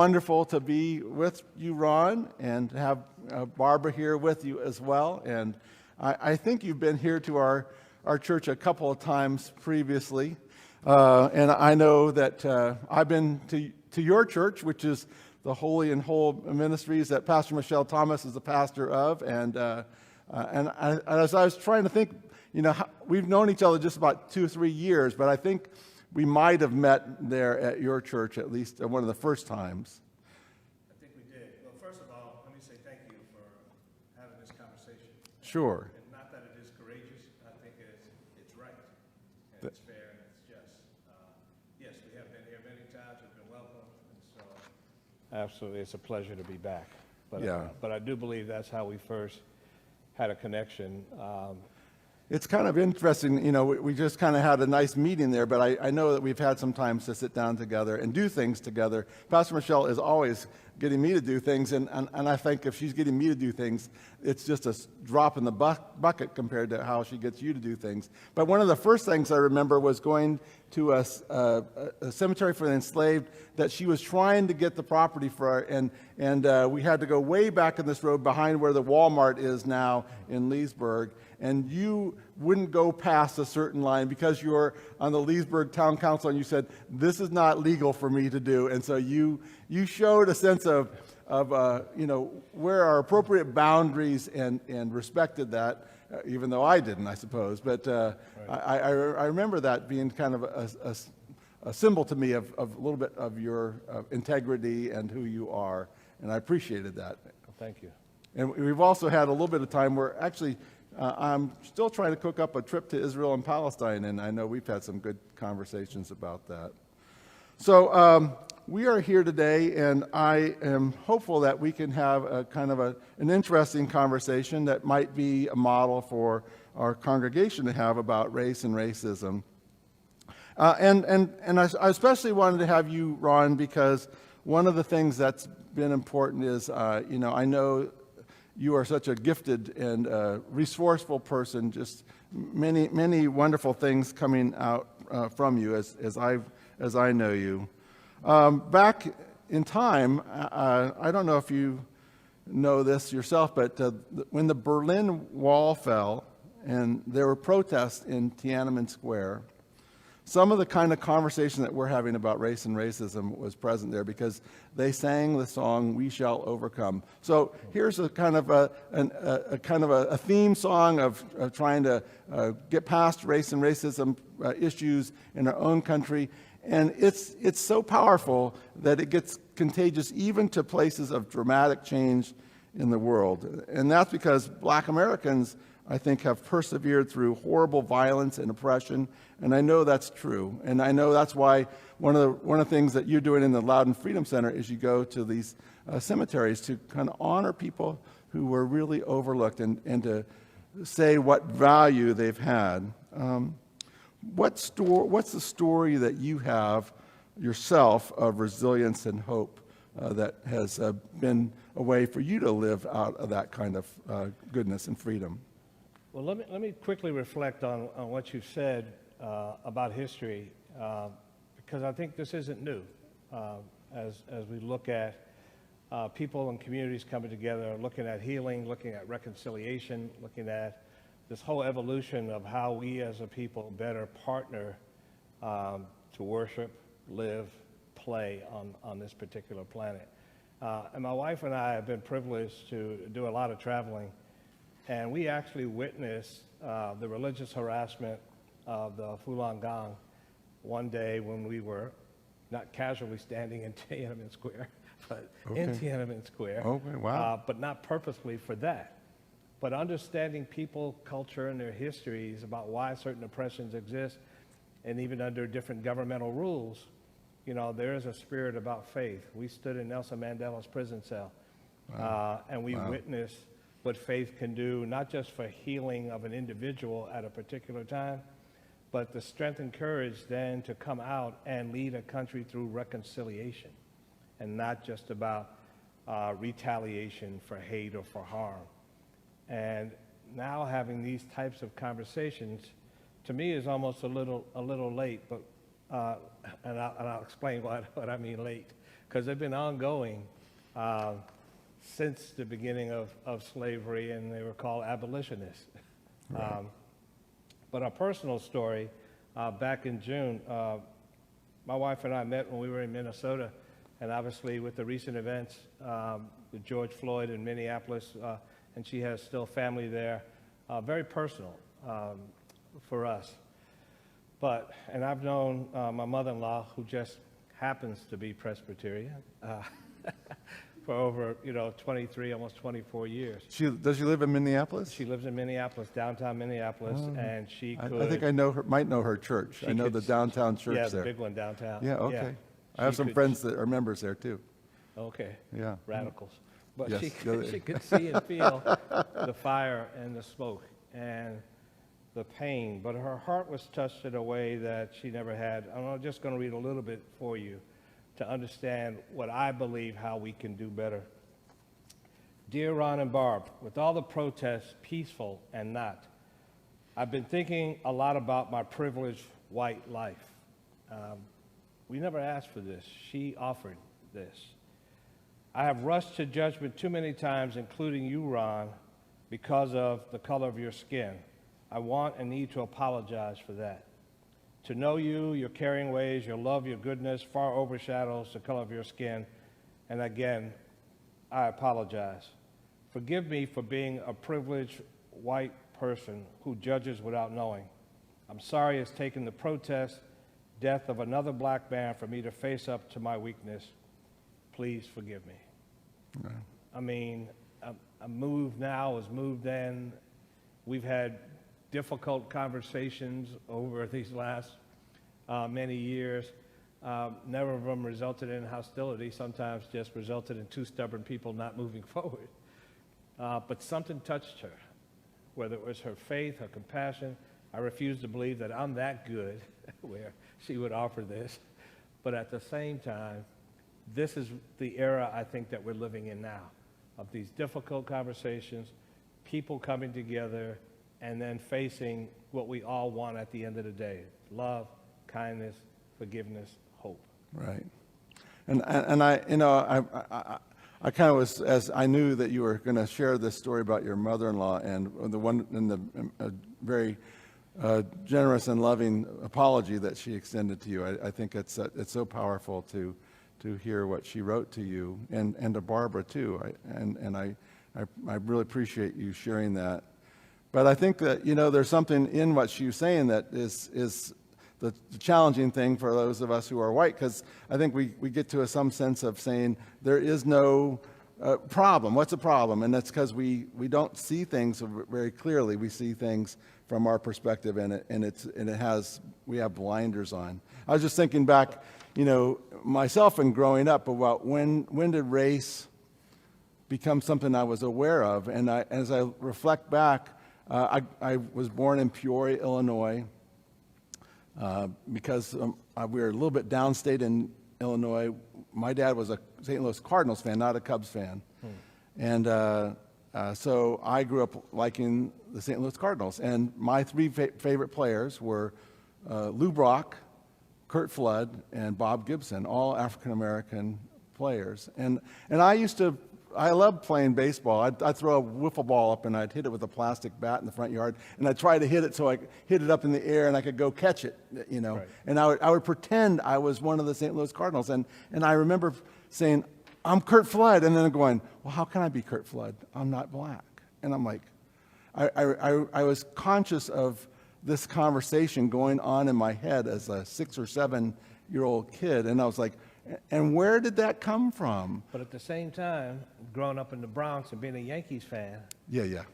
Wonderful to be with you, Ron, and to have Barbara here with you as well. And I think you've been here to our church a couple of times previously. And I know that I've been to your church, which is the Holy and Whole Ministries that Pastor Michelle Thomas is the pastor of. And as I was trying to think, we've known each other just about 2 or 3 years, but I think we might have met there at your church at least one of the first times. I think we did. Well, first of all, let me say thank you for having this conversation. Sure. And not that it is courageous, I think it's right, and it's fair, and it's just. Yes, we have been here many times, we've been welcome, and so absolutely, it's a pleasure to be back. But, but I do believe that's how we first had a connection. It's kind of interesting, we just kind of had a nice meeting there, but I know that we've had some time to sit down together and do things together. Pastor Michelle is always getting me to do things, and I think if she's getting me to do things, it's just a drop in the bucket compared to how she gets you to do things. But one of the first things I remember was going to a cemetery for the enslaved that she was trying to get the property for, and we had to go way back in this road behind where the Walmart is now in Leesburg, and you wouldn't go past a certain line because you were on the Leesburg Town Council, and you said, this is not legal for me to do. And so you showed a sense of where our appropriate boundaries and respected that, even though I didn't, I suppose. But I remember that being kind of a symbol to me of a little bit of your integrity and who you are, and I appreciated that. Thank you. And we've also had a little bit of time where actually I'm still trying to cook up a trip to Israel and Palestine, and I know we've had some good conversations about that. So we are here today, and I am hopeful that we can have a kind of an interesting conversation that might be a model for our congregation to have about race and racism. And I especially wanted to have you, Ron, because one of the things that's been important is, I know you are such a gifted and resourceful person, just many wonderful things coming out from you as I know you. Back in time, I don't know if you know this yourself, but when the Berlin Wall fell and there were protests in Tiananmen Square, some of the kind of conversation that we're having about race and racism was present there because they sang the song "We Shall Overcome." So here's a kind of a theme song of trying to get past race and racism issues in our own country, and it's so powerful that it gets contagious even to places of dramatic change in the world, and that's because Black Americans, I think, have persevered through horrible violence and oppression, and I know that's true. And I know that's why one of the things that you're doing in the Loudon Freedom Center is you go to these cemeteries to kind of honor people who were really overlooked and to say what value they've had. What's the story that you have yourself of resilience and hope that has been a way for you to live out of that kind of goodness and freedom? Well, let me quickly reflect on what you've said about history, because I think this isn't new. As we look at people and communities coming together, looking at healing, looking at reconciliation, looking at this whole evolution of how we as a people better partner to worship, live, play on this particular planet. And my wife and I have been privileged to do a lot of traveling. And we actually witnessed the religious harassment of the Falun Gong one day when we were not casually standing in Tiananmen Square, but in Tiananmen Square. Okay, wow. But not purposely for that. But understanding people, culture, and their histories about why certain oppressions exist, and even under different governmental rules, there is a spirit about faith. We stood in Nelson Mandela's prison cell, and we witnessed what faith can do, not just for healing of an individual at a particular time, but the strength and courage then to come out and lead a country through reconciliation, and not just about retaliation for hate or for harm. And now having these types of conversations, to me, is almost a little late, but and I'll explain what I mean late. because they've been ongoing since the beginning of slavery, and they were called abolitionists. Right. But a personal story, back in June, my wife and I met when we were in Minnesota, and obviously with the recent events with George Floyd in Minneapolis, and she has still family there, very personal for us. And I've known my mother-in-law, who just happens to be Presbyterian, for over 23, almost 24 years. Does she live in Minneapolis? She lives in Minneapolis, downtown Minneapolis, and she could. I think I might know her church. I know the downtown church yeah, there. the big one downtown. Yeah, okay. Yeah. I have She some could- friends that are members there too. Okay. Yeah. Radicals. But Yes. she could see and feel the fire and the smoke and the pain. But her heart was touched in a way that she never had. I'm just going to read a little bit for you to understand what I believe how we can do better. Dear Ron and Barb, with all the protests, peaceful and not, I've been thinking a lot about my privileged white life. We never asked for this. She offered this. I have rushed to judgment too many times, including you, Ron, because of the color of your skin. I want and need to apologize for that. To know you, your caring ways, your love, your goodness far overshadows the color of your skin. And again, I apologize. Forgive me for being a privileged white person who judges without knowing. I'm sorry it's taken the protest, death of another black man for me to face up to my weakness. Please forgive me. Right. I mean, a move now is moved then. We've had difficult conversations over these last many years. Never of them resulted in hostility, sometimes just resulted in two stubborn people not moving forward. But something touched her, whether it was her faith, her compassion. I refuse to believe that I'm that good where she would offer this. But at the same time, this is the era I think that we're living in now, of these difficult conversations, people coming together, and then facing what we all want at the end of the day: love, kindness, forgiveness, hope. Right. And I kind of was, as I knew that you were going to share this story about your mother-in-law and the very generous and loving apology that she extended to you. I think it's so powerful to hear what she wrote to you and to Barbara too. I really appreciate you sharing that. But I think that there's something in what she was saying that is the challenging thing for those of us who are white, because I think we get to some sense of saying there is no problem. What's the problem? And that's because we don't see things very clearly. We see things from our perspective, we have blinders on. I was just thinking back, myself and growing up about when did race become something I was aware of, and as I reflect back, I was born in Peoria, Illinois. Because we were a little bit downstate in Illinois. My dad was a St. Louis Cardinals fan, not a Cubs fan. And so I grew up liking the St. Louis Cardinals. And my three favorite players were Lou Brock, Curt Flood, and Bob Gibson, all African-American players. And I loved playing baseball. I'd throw a wiffle ball up and I'd hit it with a plastic bat in the front yard, and I'd try to hit it so I hit it up in the air and I could go catch it, Right. And I would pretend I was one of the St. Louis Cardinals. And I remember saying, I'm Curt Flood, and then going, well, how can I be Curt Flood? I'm not black. And I'm like, I was conscious of this conversation going on in my head as a 6 or 7 year old kid, and I was like, and where did that come from? But at the same time, growing up in the Bronx and being a Yankees fan, Yeah.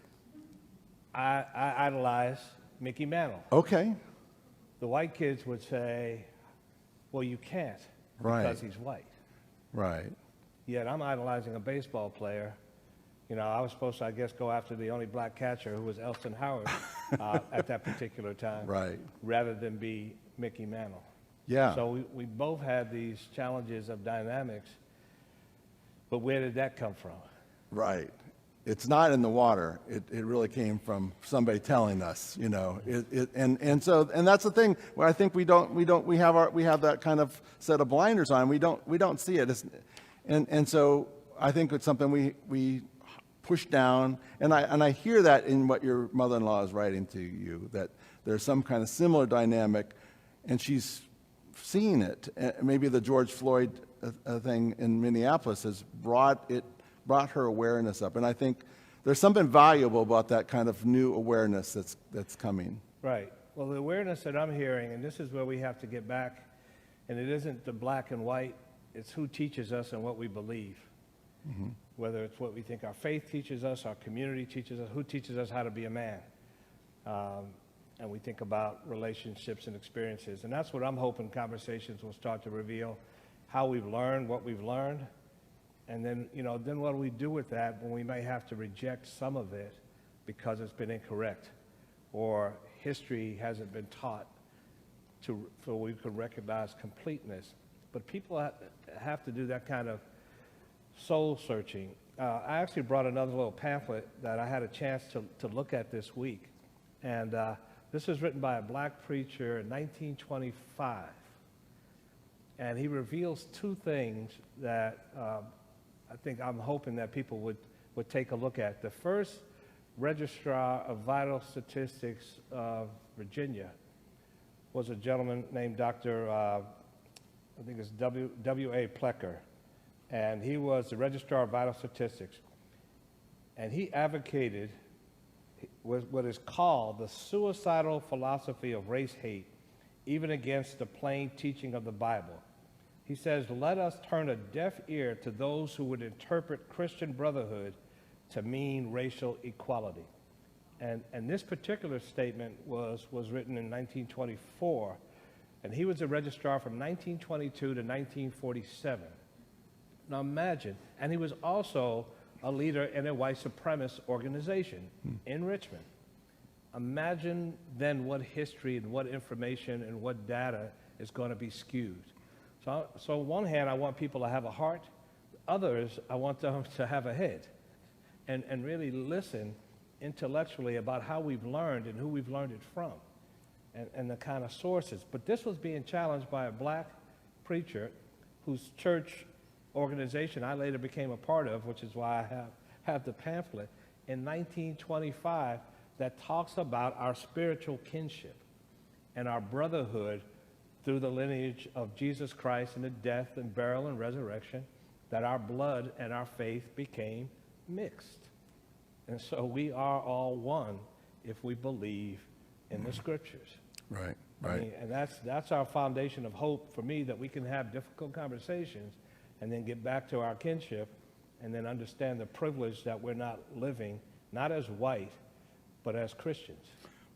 I idolized Mickey Mantle. Okay. The white kids would say, well, you can't Right. because he's white. Right. Yet I'm idolizing a baseball player. I was supposed to, I guess, go after the only black catcher, who was Elston Howard at that particular time, Right. rather than be Mickey Mantle. Yeah. So we both had these challenges of dynamics, but where did that come from? Right. it's not in the water. It really came from somebody telling us, you know. And that's the thing. Where I think we have that kind of set of blinders on. We don't see it. And so I think it's something we push down. And I hear that in what your mother-in-law is writing to you, that there's some kind of similar dynamic, and she's seeing it. Maybe the George Floyd thing in Minneapolis has brought her awareness up. And I think there's something valuable about that kind of new awareness that's coming. Right. Well, the awareness that I'm hearing, and this is where we have to get back, and it isn't the black and white, it's who teaches us and what we believe. Mm-hmm. Whether it's what we think our faith teaches us, our community teaches us, who teaches us how to be a man. And we think about relationships and experiences. And that's what I'm hoping conversations will start to reveal, how we've learned what we've learned. And then, then what do we do with that when we may have to reject some of it because it's been incorrect or history hasn't been taught so we could recognize completeness. But people have to do that kind of soul searching. I actually brought another little pamphlet that I had a chance to look at this week. And this was written by a black preacher in 1925. And he reveals two things that I'm hoping that people would take a look at. The first registrar of vital statistics of Virginia was a gentleman named Dr. I think it's W.A. Plecker. And he was the registrar of vital statistics. And he advocated what is called the suicidal philosophy of race hate, even against the plain teaching of the Bible. He says, let us turn a deaf ear to those who would interpret Christian brotherhood to mean racial equality. And this particular statement was written in 1924, and he was a registrar from 1922 to 1947. Now imagine, and he was also a leader in a white supremacist organization in Richmond. Imagine then what history and what information and what data is going to be skewed. So on one hand, I want people to have a heart. Others, I want them to have a head and really listen intellectually about how we've learned and who we've learned it from and the kind of sources. But this was being challenged by a black preacher whose church organization I later became a part of, which is why I have the pamphlet, in 1925 that talks about our spiritual kinship and our brotherhood through the lineage of Jesus Christ and the death and burial and resurrection, that our blood and our faith became mixed. And so we are all one if we believe in the scriptures. Right. I mean, and that's our foundation of hope for me, that we can have difficult conversations and then get back to our kinship and then understand the privilege that we're not living, not as white, but as Christians.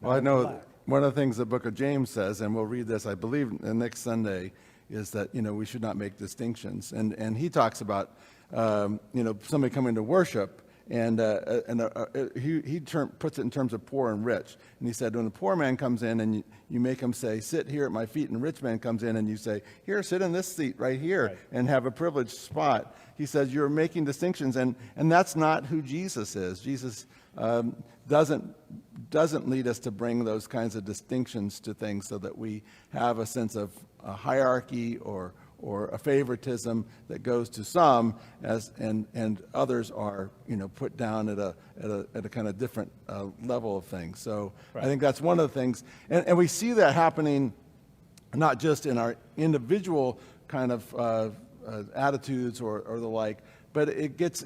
Well, I know one of the things the book of James says, and we'll read this, I believe, next Sunday, is that, we should not make distinctions. And he talks about, somebody coming to worship, and he puts it in terms of poor and rich. And he said, when a poor man comes in and you make him say, sit here at my feet, and a rich man comes in and you say, here, sit in this seat right here, right, and have a privileged spot. He says, you're making distinctions, and that's not who Jesus is. Jesus doesn't lead us to bring those kinds of distinctions to things so that we have a sense of a hierarchy or a favoritism that goes to some and others are put down at a kind of different level of things. So right. I think that's one of the things, and we see that happening not just in our individual kind of attitudes or the like, but it gets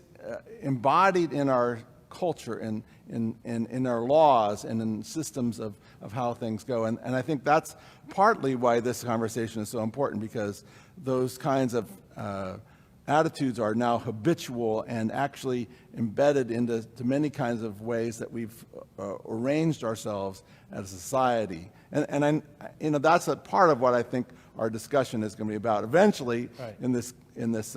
embodied in our culture and in our laws and in systems of how things go. And I think that's partly why this conversation is so important, because those kinds of attitudes are now habitual and actually embedded into many kinds of ways that we've arranged ourselves as a society. And that's a part of what I think our discussion is going to be about. Eventually, right, in this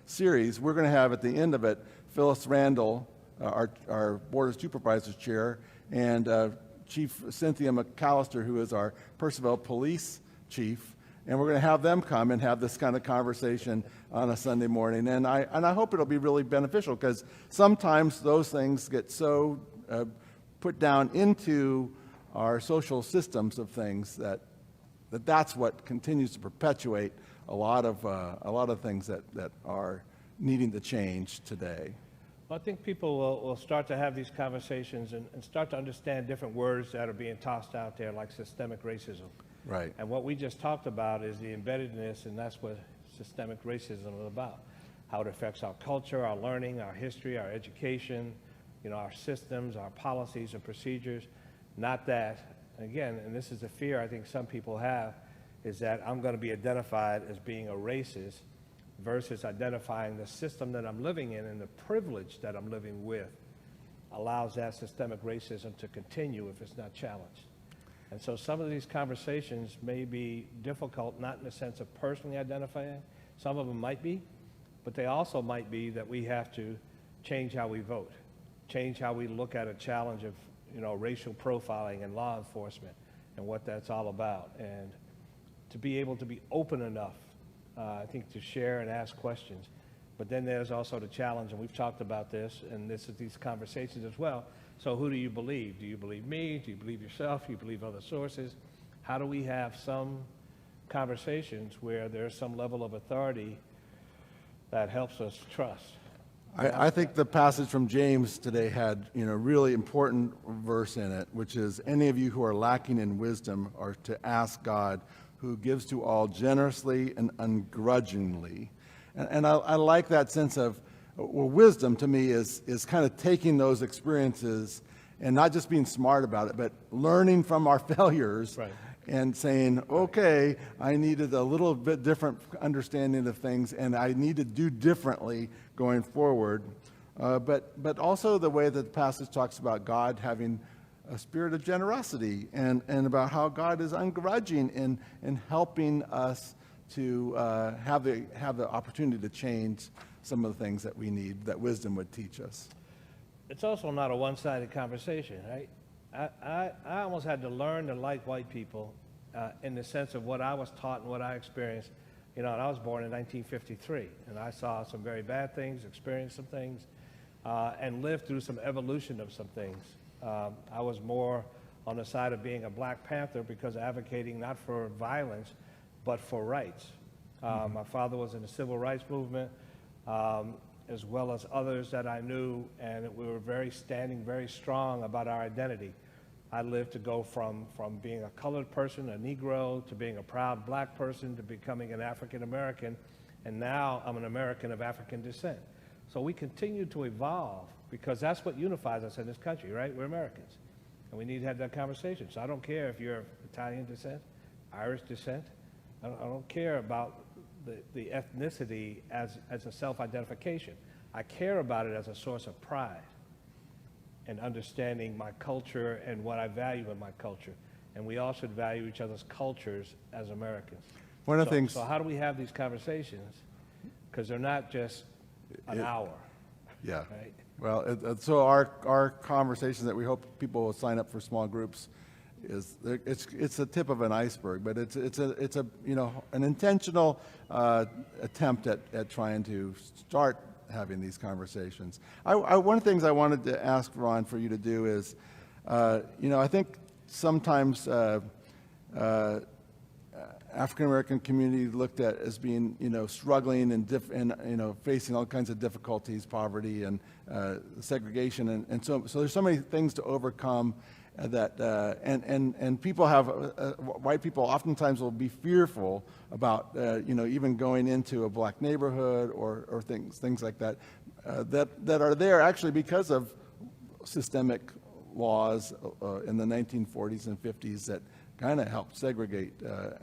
series, we're going to have at the end of it Phyllis Randall, our Board of Supervisors chair, and Chief Cynthia McAllister, who is our Percival Police Chief, and we're going to have them come and have this kind of conversation on a Sunday morning. And I hope it'll be really beneficial, because sometimes those things get so put down into our social systems of things that's what continues to perpetuate a lot of things that are needing to change today. Well, I think people will start to have these conversations and start to understand different words that are being tossed out there, like systemic racism. Right. And what we just talked about is the embeddedness, and that's what systemic racism is about. How it affects our culture, our learning, our history, our education, our systems, our policies and procedures. Not that, again, and this is the fear I think some people have, is that I'm going to be identified as being a racist versus identifying the system that I'm living in and the privilege that I'm living with allows that systemic racism to continue if it's not challenged. And so some of these conversations may be difficult, not in the sense of personally identifying. Some of them might be, but they also might be that we have to change how we vote, change how we look at a challenge of racial profiling in law enforcement and what that's all about. And to be able to be open enough, I think, to share and ask questions. But then there's also the challenge, and we've talked about this, and this is these conversations as well. So who do you believe? Do you believe me? Do you believe yourself? Do you believe other sources? How do we have some conversations where there's some level of authority that helps us trust? I think the passage from James today had, really important verse in it, which is, any of you who are lacking in wisdom are to ask God, who gives to all generously and ungrudgingly. And I like that sense of, well, wisdom to me is kind of taking those experiences and not just being smart about it, but learning from our failures. Right. And saying, okay, I needed a little bit different understanding of things, and I need to do differently going forward. But also the way that the passage talks about God having a spirit of generosity, and about how God is ungrudging in helping us to have the opportunity to change some of the things that we need, that wisdom would teach us. It's also not a one-sided conversation, right? I almost had to learn to like white people in the sense of what I was taught and what I experienced. And I was born in 1953, and I saw some very bad things, experienced some things, and lived through some evolution of some things. I was more on the side of being a Black Panther because advocating not for violence, but for rights. My father was in the civil rights movement, as well as others that I knew, and we were standing very strong about our identity. I lived to go from being a colored person, a Negro, to being a proud Black person, to becoming an African American, and now I'm an American of African descent. So we continue to evolve because that's what unifies us in this country, right? We're Americans, and we need to have that conversation. So I don't care if you're Italian descent, Irish descent. I don't care about the ethnicity as a self-identification. I care about it as a source of pride and understanding my culture and what I value in my culture. And we all should value each other's cultures as Americans. One of the things. So how do we have these conversations? Because they're not just an hour. Yeah. Right? Well, so our conversations that we hope people will sign up for small groups it's the tip of an iceberg, but it's an intentional attempt at trying to start having these conversations. One of the things I wanted to ask Ron for you to do is, I think sometimes African American community looked at as being, struggling and facing all kinds of difficulties, poverty and segregation, and so there's so many things to overcome. And people have white people oftentimes will be fearful about even going into a Black neighborhood or things like that that are there actually because of systemic laws in the 1940s and 50s that kind of helped segregate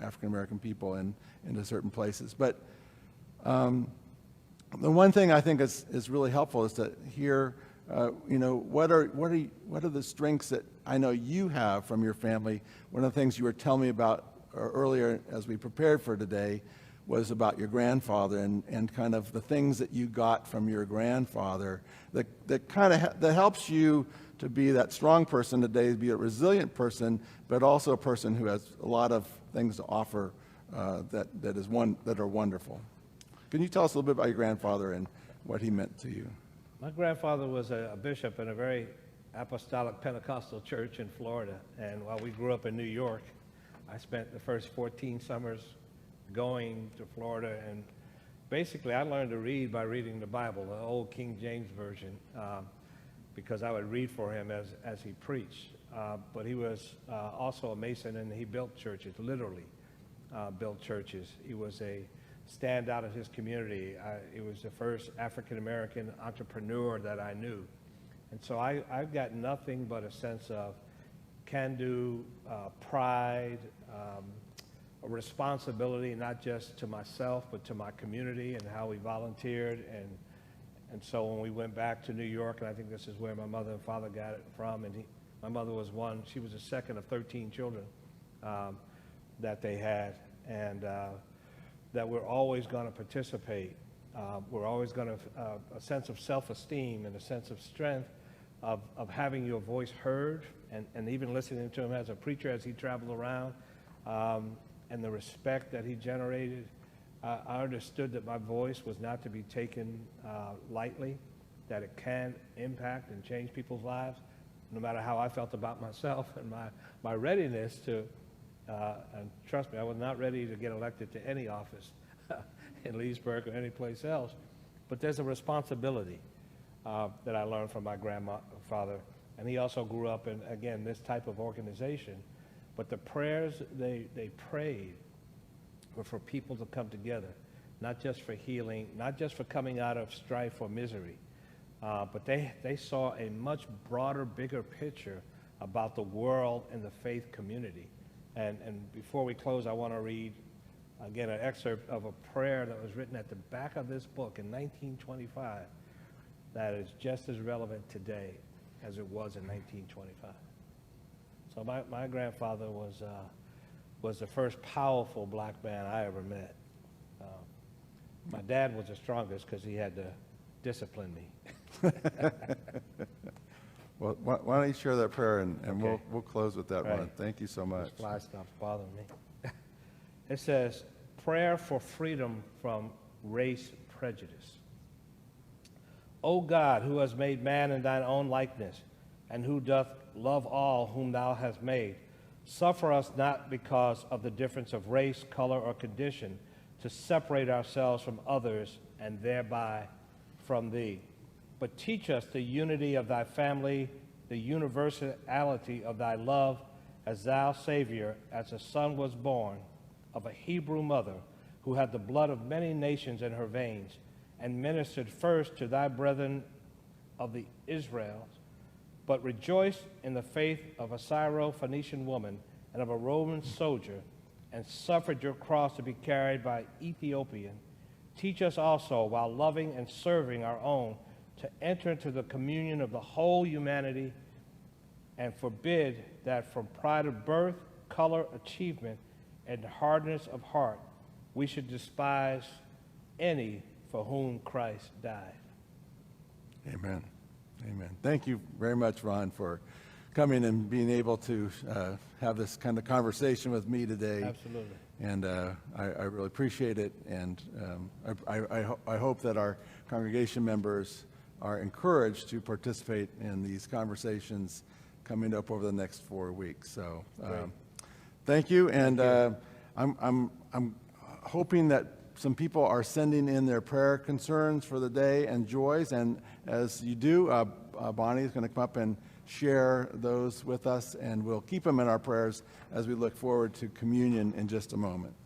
African American people into certain places. But the one thing I think is really helpful is to hear what are the strengths that I know you have from your family. One of the things you were telling me about earlier as we prepared for today was about your grandfather and kind of the things that you got from your grandfather that helps you to be that strong person today, to be a resilient person, but also a person who has a lot of things to offer that are wonderful. Can you tell us a little bit about your grandfather and what he meant to you? My grandfather was a bishop in a very apostolic Pentecostal church in Florida, and while we grew up in New York, I spent the first 14 summers going to Florida, and basically I learned to read by reading the Bible, the old King James Version, because I would read for him as he preached. But he was also a Mason, and he built churches, literally built churches. He was a standout in his community. He was the first African-American entrepreneur that I knew. And so I've got nothing but a sense of can-do, pride, a responsibility, not just to myself, but to my community and how we volunteered. And so when we went back to New York, and I think this is where my mother and father got it from, and my mother was she was the second of 13 children that they had, and that we're always going to participate. We're always going to, a sense of self-esteem and a sense of strength of having your voice heard, and even listening to him as a preacher as he traveled around, and the respect that he generated. I understood that my voice was not to be taken lightly, that it can impact and change people's lives, no matter how I felt about myself, and my readiness to, and trust me, I was not ready to get elected to any office in Leesburg or any place else, but there's a responsibility that I learned from my grandfather, and he also grew up in, again, this type of organization. But the prayers they prayed were for people to come together, not just for healing, not just for coming out of strife or misery, but they saw a much broader, bigger picture about the world and the faith community. And before we close, I want to read, again, an excerpt of a prayer that was written at the back of this book in 1925 that is just as relevant today as it was in 1925. So my grandfather was the first powerful black man I ever met. My dad was the strongest because he had to discipline me. Well, why don't you share that prayer, and Okay. we'll close with that, Right. Ron. Thank you so much. This fly stops bothering me. It says, prayer for freedom from race prejudice. O God, who has made man in thine own likeness, and who doth love all whom thou hast made, suffer us not because of the difference of race, color, or condition to separate ourselves from others and thereby from thee. But teach us the unity of thy family, the universality of thy love, as thou, Savior, as a son was born of a Hebrew mother who had the blood of many nations in her veins, and ministered first to thy brethren of the Israels, but rejoiced in the faith of a Syro-Phoenician woman and of a Roman soldier, and suffered your cross to be carried by Ethiopian. Teach us also, while loving and serving our own, to enter into the communion of the whole humanity, and forbid that from pride of birth, color, achievement, and hardness of heart, we should despise any for whom Christ died. Amen. Amen. Thank you very much, Ron, for coming and being able to have this kind of conversation with me today. Absolutely. And I really appreciate it. And I hope that our congregation members are encouraged to participate in these conversations coming up over the next 4 weeks. So thank you. And I'm hoping that some people are sending in their prayer concerns for the day and joys. And as you do, Bonnie is going to come up and share those with us, and we'll keep them in our prayers as we look forward to communion in just a moment.